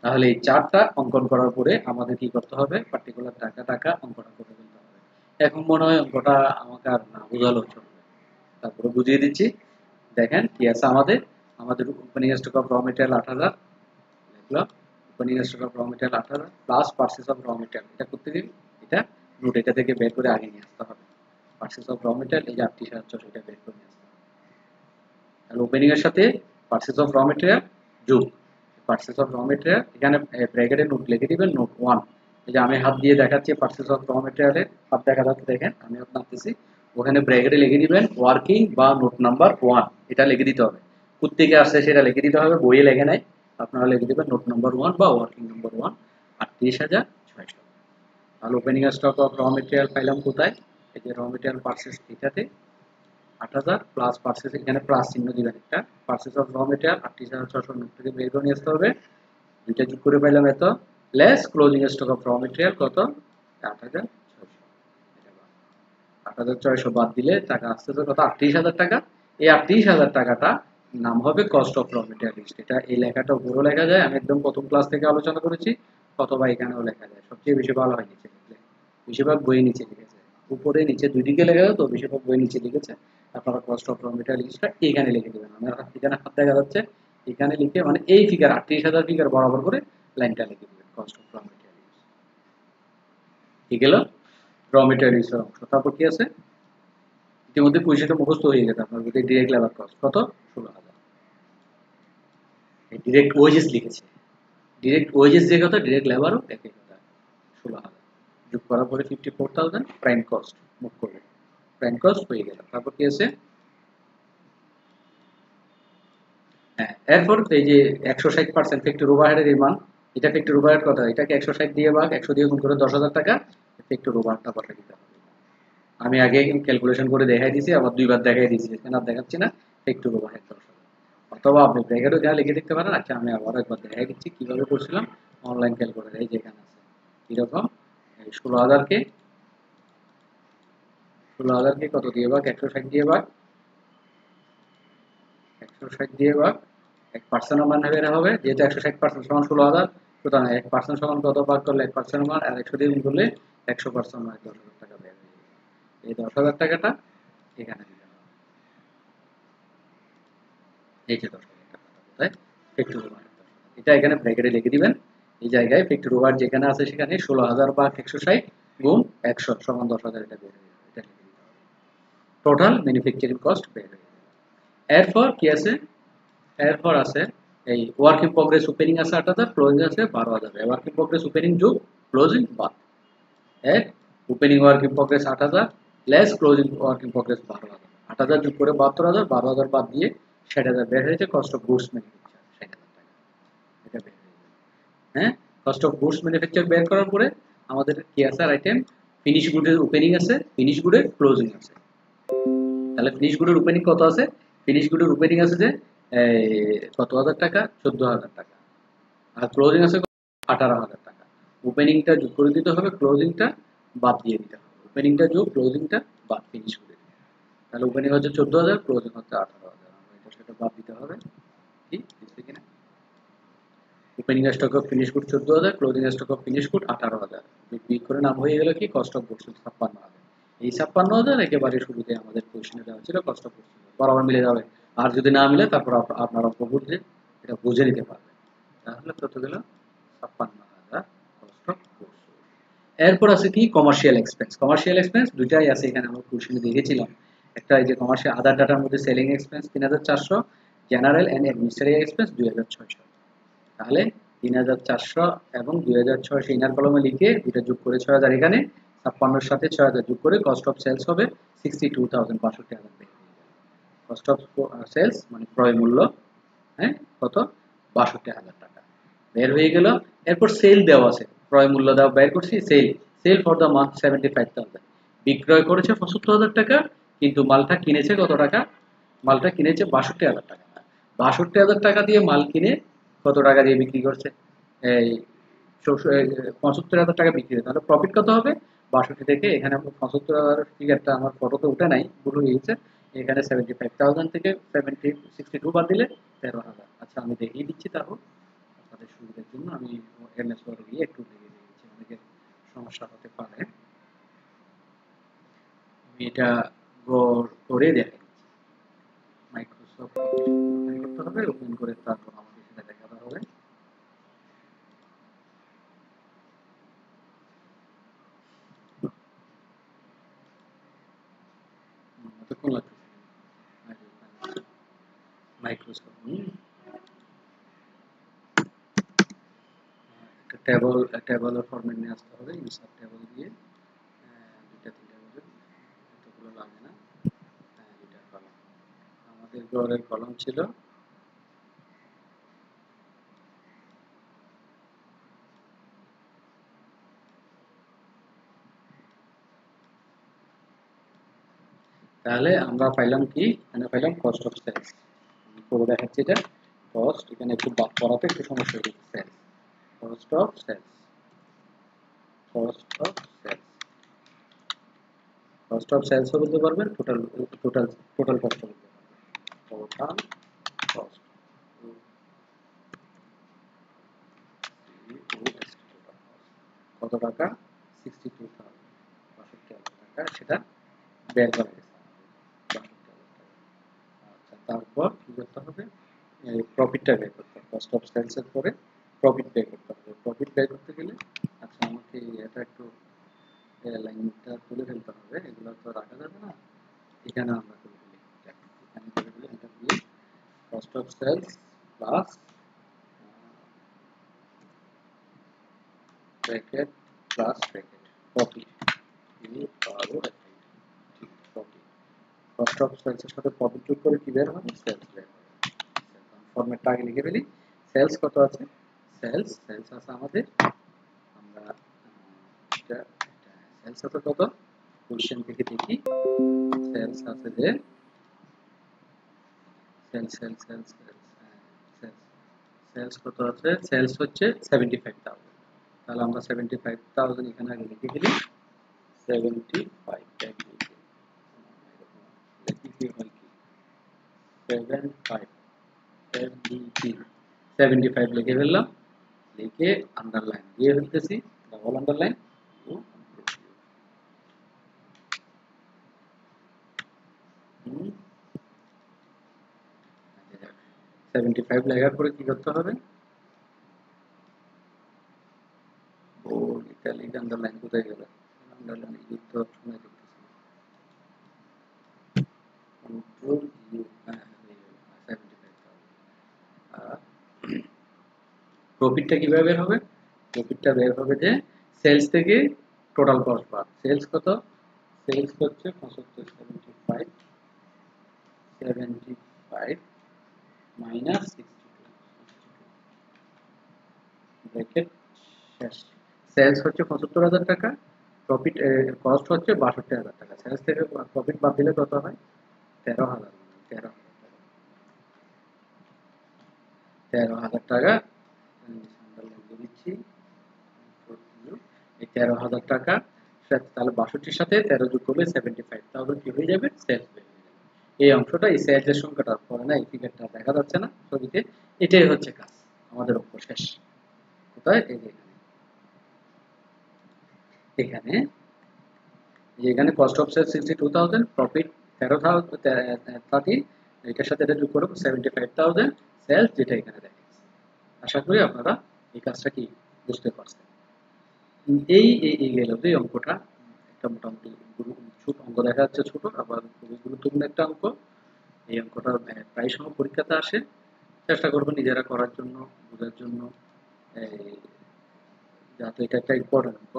তাহলে এই চারটা অঙ্কন করার পরে আমাদের কি করতে হবে, পার্টিকুলার টাকা টাকা অঙ্কটা করে ফেলতে হবে। এখন মনে হয় অঙ্কটা আমাকে আর না বোঝালো চলবে, তারপরে বুঝিয়ে দিচ্ছি। দেখেন কি আছে আমাদের, আমাদের opening stock of raw material 8,000 লিখলাম, opening stock of raw material 8,000 plus purchase of raw material, এটা করতে গেলে এটা নোট এটা থেকে বের করে আগে নিয়ে আসতে হবে, পারচেজ অফ র মেটেরিয়াল এই যে 38,600 এটা বের করে নিয়ে আসতে হবে। তাহলে ওপেনিং এর সাথে পারচেজ অফ র মেটেরিয়াল যোগ পারচেজ অফ র মেটেরিয়াল, এখানে ব্র্যাকেটে নোট লিখে দিবেন, নোট 1, এই যে আমি হাত দিয়ে দেখাচ্ছি পারচেজ অফ র মেটেরিয়ালের হাত দেখা যাচ্ছে, দেখেন আমি হাত নামতেছি, ওখানে ব্র্যাকেটে লিখে দিবেন ওয়ার্কিং বা নোট নাম্বার 1, এটা লিখে দিতে হবে। কোত্থেকে আসছে সেটা লিখে দিতে হবে, বইয়ে লেখে নাই, আপনারা লিখে দিবেন নোট নাম্বার 1 বা ওয়ার্কিং নাম্বার 1, 38,600। তাহলে opening stock of raw material পাইলাম কোথায়, এই যে র মেটেরিয়াল পারচেজ এটাতে 8,000 প্লাস পারচেজ, এখানে প্লাস চিহ্ন দিবেন একটা, পারচেজ অফ র মেটেরিয়াল 38,600 থেকে বের করে নিয়ে আসতে হবে, দুইটা যোগ করে পাইলাম এত, less closing stock of raw material কত 8,600, 8,600 বাদ দিলে টাকা আসতেছে কত 38,000 টাকা। এই 38,000 টাকাটা নাম হবে cost of raw material list. এটা এই লেখাটা উপরও লেখা যায়, আমি একদম প্রথম ক্লাস থেকে আলোচনা করেছি, অথবা এখানেও লেখা যায়, সবচেয়ে বেশি ভালো হয় নিচে লিখলে, বেশিরভাগ বই নিচে লিখেছে, উপরে নিচে দুই দিকে লেখা যায় তো বেশিরভাগ বই নিচে লিখেছে। আপনারা কস্ট অফ র মেটেরিয়াল লিস্টটা এখানে লিখে দেবেন, আমার এখানে হাত দেখা যাচ্ছে, এখানে লিখে মানে এই ফিগার 38,000 ফিগার বরাবর করে লাইনটা লিখে দেবেন cost of raw material list. ঠিক গেল র মেটেরিয়াল লিস্টের অংশ। তারপর কি আছে, ইতিমধ্যে পয়সাটা মুখস্থ হয়ে গেছে আপনার, ডিরেক্ট লেবার কস্ট কত 16,000, ডিরেক্ট ওয়েজেস লিখেছে, ডিরেক্ট ওয়েজেস যে কথা ডিরেক্ট লেবারও একই কথা 16,000, যোগ করার পরে 54,000 প্রাইম কস্ট মুখ করবে, প্রাইম কস্ট হয়ে গেল। তারপর কি আছে, হ্যাঁ এরপর এই যে 160% ফ্যাক্টরি ওভারহেডের মান, এটা ফ্যাক্টরি ওভারহেড কথা, এটাকে 160 দিয়ে ভাগ 100 দিয়ে গুণ করে 10,000 টাকা ফ্যাক্টরি ওভারহেডটা কথা দিতে হবে। আমি আগে ক্যালকুলেশন করে দেখাই দিয়েছি, আবার দুইবার দেখাই দিয়েছি, এখানে আর দেখাচ্ছি না, একটু ওভারহেড 10,000, অথবা আপনি ব্র্যাকেটও যা লিখে দিতে পারেন। আচ্ছা আমি আবার একবার দেখাই দিচ্ছি কিভাবে করছিলাম, অনলাইন ক্যালকুলেটর এই যে এখানে আছে কিরকম, এই 16,000কে কত দিয়ে ভাগ 160 দিয়ে ভাগ, 160 দিয়ে ভাগ 1% মান বের হবে, যেহেতু 160% সমান 16,000, সুতরাং 1% সমান কত ভাগ করলে 1% মান, আর 100 দিয়ে গুণ করলে 100% মান 10,000 টাকা বের হয়ে যাবে। এই 10,000 টাকাটা এখানে দিতে হবে, এই যে 10,000 টাকা কোথায় ফ্যাক্টরি ওভারহেড, এটা এখানে ব্র্যাকেটে লিখে দিবেন, এই জায়গায় ফ্যাক্টরি ওভারহেড যেখানে আছে সেখানে 16,000 ভাগ 160 গুণ 100 সমান 10,000, এটা বের হয়ে যাবে, এটা লিখে দিতে হবে, টোটাল ম্যানুফ্যাকচারিং কস্ট বের হয়ে যাবে। এরপর কি আছে, এরপর আছে এই ওয়ার্ক ইন প্রোগ্রেস ওপেনিং আছে 8,000, ক্লোজিং আছে 12,000, ওয়ার্ক ইন প্রোগ্রেস ওপেনিং যোগ ক্লোজিং বাদ, এক opening work in progress 8,000 less closing work in progress 12,000, 8,000 যোগ করে 72,000, 12,000 বাদ দিয়ে 60,000 বের হয়েছে কস্ট অফ গুডস ম্যানুফ্যাকচার 60,000 টাকা, এটা বের হয়ে যাবে। হ্যাঁ, কস্ট অফ গুডস ম্যানুফ্যাকচার বের করার পরে আমাদের কি আছে আইটেম, ফিনিশ গুডের ওপেনিং আছে, ফিনিশ গুডের ক্লোজিং আছে। তাহলে ফিনিশ গুডের ওপেনিং কত আছে, ফিনিশ গুডের ওপেনিং আছে যে কত হাজার টাকা 14,000 টাকা, আর ক্লোজিং আছে 18,000 টাকা। ওপেনিংটা যোগ করে দিতে হবে, ক্লোজিংটা বাদ দিয়ে দিতে হবে, ওপেনিংটা যোগ ক্লোজিংটা বাদ ফিনিশ করে দিতে হবে। তাহলে ওপেনিং হচ্ছে 14,000, ক্লোজিং হচ্ছে 18,000, এটা সেটা বাদ দিতে হবে, ঠিক আছে কিনা, opening stock of finish good 14,000, closing stock of finish good 18,000, big করে নাম হয়ে গেল কি কস্ট অফ গুডস 56,000। এই 56,000 একেবারে শুরুতে আমাদের কোশ্চেনে দেওয়া ছিল কস্ট অফ গুডস, বরাবর মিলে যাবে, আর যদি না মিলে তারপর আপনারা অঙ্ক বুঝে এটা বুঝে নিতে পারবেন। তাহলে কত গেল 56,000 কস্ট অফ গুডস। এরপর আছে কি কমার্শিয়াল এক্সপেন্স, কমার্শিয়াল এক্সপেন্স দুইটাই আছে এখানে আমরা কোশ্চেনে দেখেছিলাম, একটা এই যে কমার্শিয়াল আদার ডাটার মধ্যে selling expense 3,400, general and administrative expense 2,600। তাহলে 3,400 এবং 2,600 ইনার কলমে লিখে দুইটা যোগ করে 6,000, এখানে 56 সাথে 6,000 যোগ করে কস্ট অফ সেলস হবে 62,000, 62,000 কস্ট অফ সেলস মানে ক্রয় মূল্য, হ্যাঁ কত 62,000 টাকা বের হয়ে গেল। এরপর সেল দেওয়া আছে, ক্রয় মূল্য দেওয়া বের করছি, sale sale for the month 75,000, বিক্রয় করেছে 75,000 টাকা, কিন্তু মালটা কিনেছে কত টাকা, মালটা কিনেছে 62,000 টাকা, 62,000 টাকা দিয়ে মাল কিনে কত টাকা দিয়ে বিক্রি করছে, এই 75,000 টাকা বিক্রি হয়, তাহলে প্রফিট কত হবে 62 থেকে, এখানে 75,000 ফিগারটা আমার ফটোতে উঠে নাই, ভুল হয়ে গেছে, এখানে 75,000 থেকে 62 বাদ দিলে 13,000। আচ্ছা আমি দেখিয়ে দিচ্ছি, তারপর আপনাদের সুবিধার জন্য আমি এমএস ওয়ার্ডে গিয়ে একটু দেখিয়ে দিচ্ছি, অনেকের সমস্যা হতে পারে, আমি এটা করে দেখাই, মাইক্রোসফট ওপেন করতে হবে, ওপেন করে তারপর আমাকে সেটা দেখাতে হবে। কতক্ষণ লাগতেছে, মাইক্রোসফট একটা টেবলের ফরম্যাট নিয়ে আসতে হবে, ইনসার্ট টেবল দিয়ে দুইটা তিনটা করে, এতগুলো লাগে না, দীর্ঘরের কলম ছিল, তাহলে আমরা পাইলাম কি, এখানে পাইলাম কস্ট অফ সেলস। পুরো দেখাচ্ছি এটা কস্ট, এখানে একটু বাদ করাতে একটু সমস্যা হয়ে গেছে। Sales, cost of sales, cost of sales, cost of sales বলতে পারবেন, টোটাল টোটাল টোটাল কস্ট বলতে পারবেন, টোটাল কস্ট, কত টাকা, 62,000 টাকা, সেটা বের করা গেছে। আচ্ছা, তারপর কি করতে হবে, প্রফিটটা বের করতে হবে। কস্ট অফ সেলস এর পরে প্রফিট বের করতে হবে। প্রফিট বের করতে গেলে, আচ্ছা আমাকে এটা একটু লাইনটা তুলে ফেলতে হবে, এগুলো তো রাখা যাবে না, এখানে আমরা করে ফেলি, এখানে করে ফেলি, এটা দিয়ে cost of sales plus bracket plus bracket profit, আরও প্রফিট, কস্ট অফ সেলস এর সাথে প্রফিট যোগ করে কি বের হবে, সেলস বের হবে। ফরম্যাটটা আগে লিখে ফেলি। সেলস কত আছে, সেলস সেলস আছে আমাদের, আমরা সেলস আছে কত, কোশ্চেন থেকে দেখি, সেলস আছে যে sales sales sales sales sales কত আছে, সেলস হচ্ছে 75,000। তাহলে আমরা 75,000 এখানে আগে লিখে ফেলি। 75 75 লিখে ফেললাম, লিখে আন্ডারলাইন দিয়ে ফেলতেছি, ডাবল আন্ডারলাইন, 75 লেখার পরে কি করতে হবে, বোল্ড ইটালিক আন্ডারলাইন কোথায় গেল, আন্ডারলাইন যুক্ত অপশনে দেখতেছি, কন্ট্রোল ইউ, হ্যাঁ 75,000। প্রফিটটা কিভাবে বের হবে, প্রফিটটা বের হবে যে সেলস থেকে টোটাল কস্ট বাদ, সেলস কত, সেলস হচ্ছে 75, 75 75 মাইনাস 62 ব্র্যাকেট শেষ। সেলস হচ্ছে 75,000 টাকা, প্রফিট কস্ট হচ্ছে 62,000 টাকা, সেলস থেকে প্রফিট বাদ দিলে কত হয়, 13,000, 13,000 টাকা দিচ্ছি, এই 13,000 টাকা, তাহলে 62 সাথে 13 যোগ করলে 75,000 কি হয়ে যাবে, সেলস বের হয়ে যাবে। এই অংশটা, এই সেলসের সংখ্যাটা পরে না, এই ফিগারটা দেখা যাচ্ছে না ছবিতে, এটাই হচ্ছে কাজ আমাদের অঙ্ক শেষ। কোথায়, এই যে এখানে, এখানে কস্ট অফ সেলস 62,000, প্রফিট 13,030, এটার সাথে এটা যোগ করব 75,000, সেলস যেটা এখানে দেখা যাচ্ছে। আশা করি আপনারা এই কাজটা কি বুঝতে পারছেন। এই এই গেল যে অঙ্কটা, একটা মোটামুটি ছোট অঙ্ক দেখা যাচ্ছে, ছোট আবার খুবই গুরুত্বপূর্ণ একটা অঙ্ক। এই অঙ্কটা প্রায় সময় পরীক্ষাতে আসে, চেষ্টা করবেন নিজেরা করার জন্য, বোঝার জন্য, যাতে এটা একটা ইম্পর্টেন্ট অঙ্ক,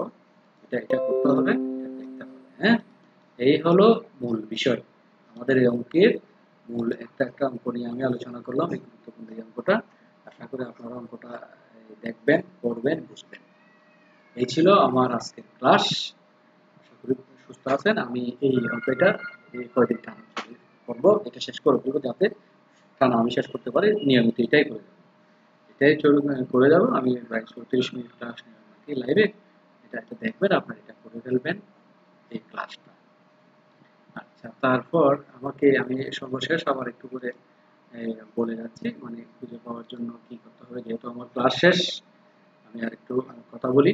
এটা এটা করতে হবে, এটা দেখতে হবে। হ্যাঁ, এই হলো মূল বিষয় আমাদের এই অঙ্কের মূল। একটা একটা অঙ্ক নিয়ে আমি আলোচনা করলাম, এই গুরুত্বপূর্ণ এই অঙ্কটা। আশা করি আপনারা অঙ্কটা দেখবেন, পড়বেন, বুঝবেন। এই ছিল আমার আজকের ক্লাস। আশা করি সুস্থ আছেন। আমি এই অঙ্কটা এই কয়দিন টানা করবো, এটা শেষ করে দেবো, যাতে টানা আমি শেষ করতে পারি, নিয়মিত এটাই করে যাবো, এটাই করে যাবো। আমি প্রায় 34 মিনিট ক্লাস লাইভে, এটা একটা দেখবেন, আপনার এটা করে ফেলবেন এই ক্লাসটা। আচ্ছা, তারপর আমাকে, আমি সর্বশেষ আবার একটু করে বলে যাচ্ছি, মানে খুঁজে পাওয়ার জন্য কি করতে হবে, যেহেতু আমার ক্লাস শেষ, আমি আর একটু কথা বলি,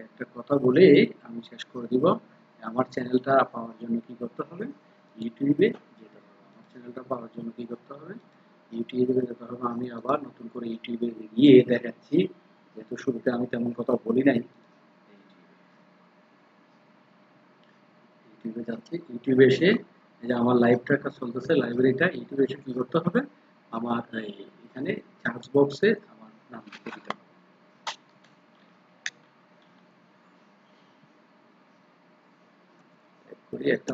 একটা কথা বলে আমি শেষ করে দিব। আমার চ্যানেলটা পাওয়ার জন্য কি করতে হবে, ইউটিউবে যেতে হবে। আমার চ্যানেলটা পাওয়ার জন্য কি করতে হবে, ইউটিউবে যেতে হবে। আমি আবার নতুন করে ইউটিউবে গিয়ে দেখাচ্ছি, যেহেতু শুরুতে আমি তেমন কথা বলি নাই। ইউটিউবে যাচ্ছি, ইউটিউবে এসে এই যে আমার লাইভটা একটা চলতেছে, লাইব্রেরিটা, ইউটিউবে এসে কি করতে হবে, আমার এখানে সার্চ বক্সে আমার নাম লিখে দিতে হবে। করি একটা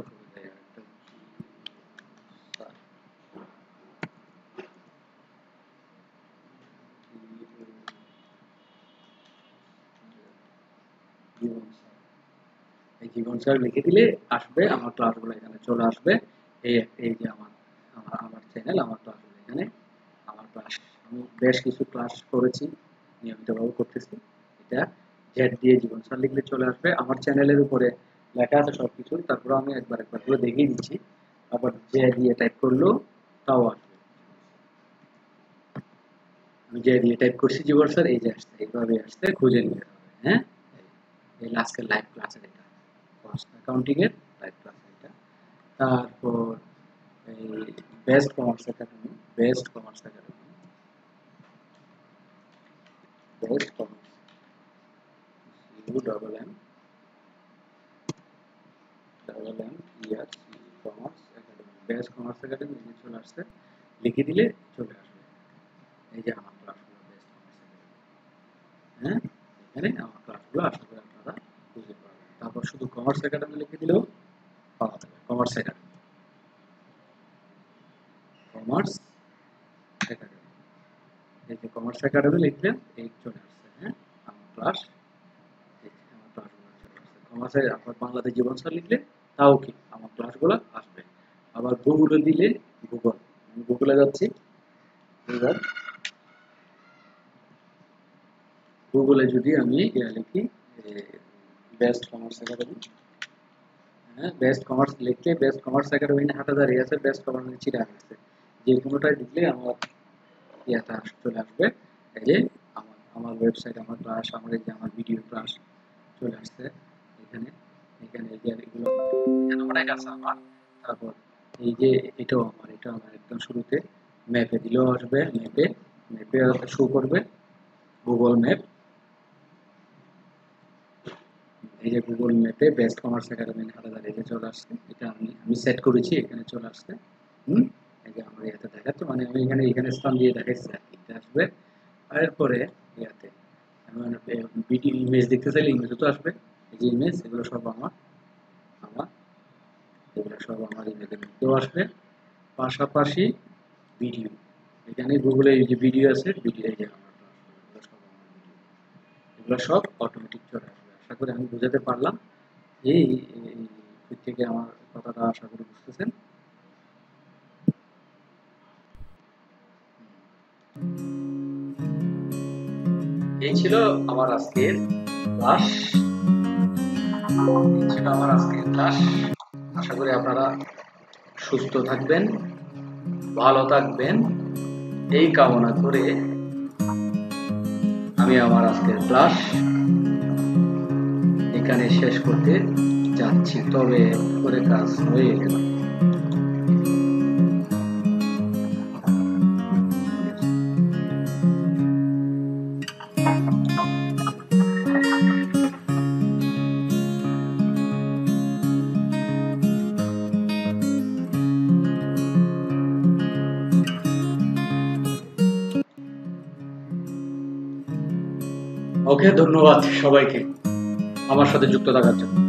জীবন স্যার, এই জীবন স্যার লিখে দিলে আসবে আমার ক্লাসগুলো, এখানে চলে আসবে। এই এই যে আমার আমার চ্যানেল, আমার ক্লাসগুলো এখানে, আমার ক্লাস আমি বেশ কিছু ক্লাস করেছি, নিয়মিতভাবে করতেছি। এটা জেড দিয়ে জীবন স্যার লিখলে চলে আসবে। আমার চ্যানেলের উপরে লেখা আছে সবকিছু, তারপরে আমি একবার করে দেখিয়ে দিচ্ছি। আবার জে দিয়ে টাইপ করলেও তাও আসবে। আমি যে দিয়ে টাইপ করছি জীবন স্যার, এই যে আসছে, এইভাবে আসছে, খুঁজে নিতে হবে। হ্যাঁ, এই আজকের লাইভ ক্লাসের এটা কস্ট অ্যাকাউন্টিং এর লাইভ ক্লাস এটা। তারপর এই best commerce academy, best commerce academy, best commerce, you double M year commerce academy, best commerce academy চলে আসছে, লিখে দিলে চলে আসবে। এই যে আমার ক্লাসগুলো বেস্ট কমার্স একাডেমি। হ্যাঁ, এখানে আমার ক্লাসগুলো আশা করি আপনারা বুঝতে পারবেন। তারপর শুধু কমার্স একাডেমি লিখে দিলেও পাওয়া যাবে। কমার্স একাডেমি, কমার্স একাডেমি, এই যে কমার্স একাডেমি লিখলেন, এই চলে আসছে। হ্যাঁ, আমার ক্লাস, আমার ক্লাসগুলো চলে আসছে। কমার্সে আপনার বাংলাদেশ জীবন স্যার লিখলে তাও কি আমার ক্লাসগুলো আসবে। আবার গুগলে দিলে, গুগল, আমি গুগলে যাচ্ছি, এবার গুগলে যদি আমি লিখি বেস্ট কমার্স একাডেমি, হ্যাঁ, বেস্ট কমার্স লিখলে বেস্ট কমার্স একাডেমি হাটাজারি আছে, বেস্ট কমার্স চিরাং আছে, যে কোনোটাই দিলে আমার ইয়াটা চলে আসবে। এই যে আমার ওয়েবসাইট, আমার ক্লাস, আমার এই যে আমার ভিডিও ক্লাস চলে আসছে এখানে। এখানে এই যে এগুলো এখানে অনেক আছে আমার। তারপর এই যে এটাও আমার একদম শুরুতে ম্যাপে দিলেও আসবে, ম্যাপে শো করবে, গুগল ম্যাপ। এই যে গুগল ম্যাপে বেস্ট কমার্স একাডেমি হাটাজারি এই যে চলে আসছে, এটা আমি সেট করেছি, এখানে চলে আসছে। এই যে আমার ইয়াতে দেখাচ্ছে, মানে আমি এখানে স্থান দিয়ে দেখাচ্ছি আর কি, এটা আসবে। আর এরপরে ইয়াতে আমি ভিডিও ইমেজ দেখতে চাইলে ইমেজও তো আসবে। এই যে ইমেজ, এগুলো সব আমার এগুলো সব আমার ইমেজের মধ্যেও আসবে। পাশাপাশি ভিডিও, এখানে গুগলে এই যে ভিডিও আছে, ভিডিও এই যে আমার এগুলো সব আমার ভিডিও, এগুলো সব অটোমেটিক চলে আসবে। আশা করি আমি বুঝাতে পারলাম। এই থেকে আমার কথাটা আশা করি বুঝতেছেন। এই ছিল আমার আজকের ক্লাস, আশা করি আপনারা সুস্থ থাকবেন, ভালো থাকবেন, এই কামনা করে আমি আমার আজকের ক্লাস এখানে শেষ করতে যাচ্ছি। তবে করে কাজ হয়ে গেল। ওকে, ধন্যবাদ সবাইকে আমার সাথে যুক্ত থাকার জন্য।